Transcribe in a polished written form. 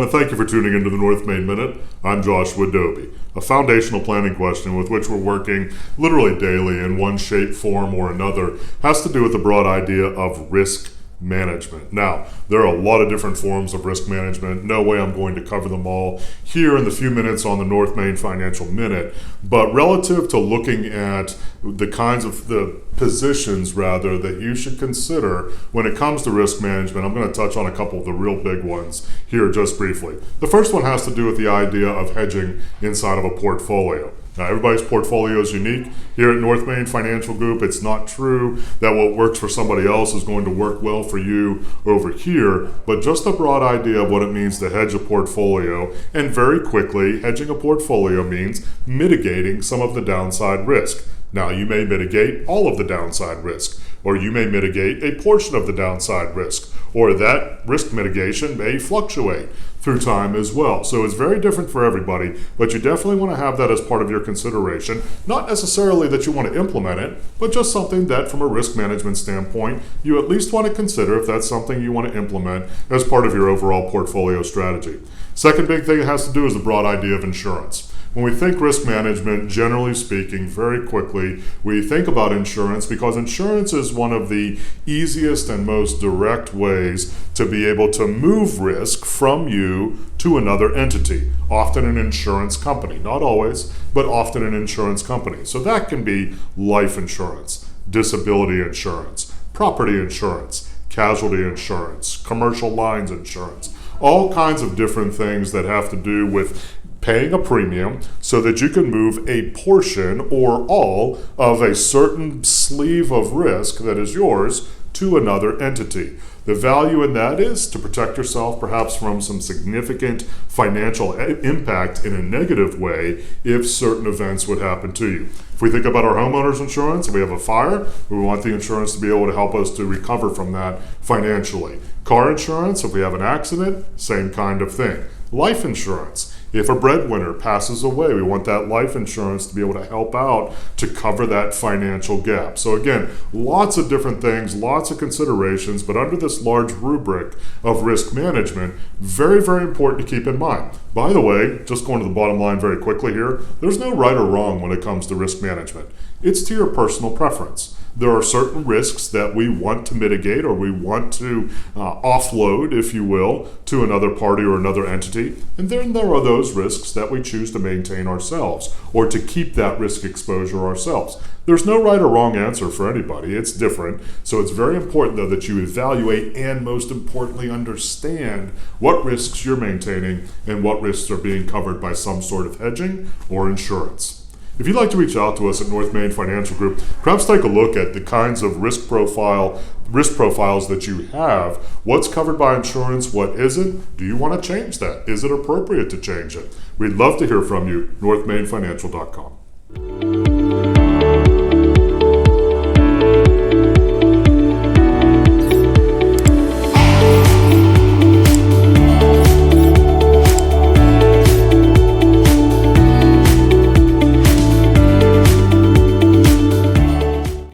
and thank you for tuning into the North Main Minute. I'm Joshua Dobie. A foundational planning question with which we're working literally daily in one shape, form, or another has to do with the broad idea of risk management. Now, there are a lot of different forms of risk management. No way I'm going to cover them all here in the few minutes on the North Main Financial Minute, but relative to looking at the kinds of the positions rather that you should consider when it comes to risk management, I'm going to touch on a couple of the real big ones here just briefly. The first one has to do with the idea of hedging inside of a portfolio. Now, everybody's portfolio is unique. Here at North Main Financial Group, it's not true that what works for somebody else is going to work well for you over here, but just a broad idea of what it means to hedge a portfolio. And very quickly, hedging a portfolio means mitigating some of the downside risk. Now, you may mitigate all of the downside risk, or you may mitigate a portion of the downside risk, or that risk mitigation may fluctuate through time as well. So it's very different for everybody, but you definitely want to have that as part of your consideration. Not necessarily that you want to implement it, but just something that from a risk management standpoint, you at least want to consider if that's something you want to implement as part of your overall portfolio strategy. Second big thing it has to do is the broad idea of insurance. When we think risk management, generally speaking, very quickly, we think about insurance because insurance is one of the easiest and most direct ways to be able to move risk from you to another entity, often an insurance company. Not always, but often an insurance company. So that can be life insurance, disability insurance, property insurance, casualty insurance, commercial lines insurance, all kinds of different things that have to do with paying a premium so that you can move a portion or all of a certain sleeve of risk that is yours to another entity. The value in that is to protect yourself perhaps from some significant financial impact in a negative way if certain events would happen to you. If we think about our homeowners insurance, we have a fire, we want the insurance to be able to help us to recover from that financially. Car insurance, if we have an accident, same kind of thing. Life insurance. If a breadwinner passes away, we want that life insurance to be able to help out to cover that financial gap. So again, lots of different things, lots of considerations, but under this large rubric of risk management, very, very important to keep in mind. By the way, just going to the bottom line very quickly here, there's no right or wrong when it comes to risk management. It's to your personal preference. There are certain risks that we want to mitigate or we want to offload, if you will, to another party or another entity. And then there are those risks that we choose to maintain ourselves or to keep that risk exposure ourselves. There's no right or wrong answer for anybody. It's different. So it's very important, though, that you evaluate and most importantly understand what risks you're maintaining and what risks are being covered by some sort of hedging or insurance. If you'd like to reach out to us at North Main Financial Group, perhaps take a look at the kinds of risk profiles that you have. What's covered by insurance? What isn't? Do you want to change that? Is it appropriate to change it? We'd love to hear from you. NorthMainFinancial.com.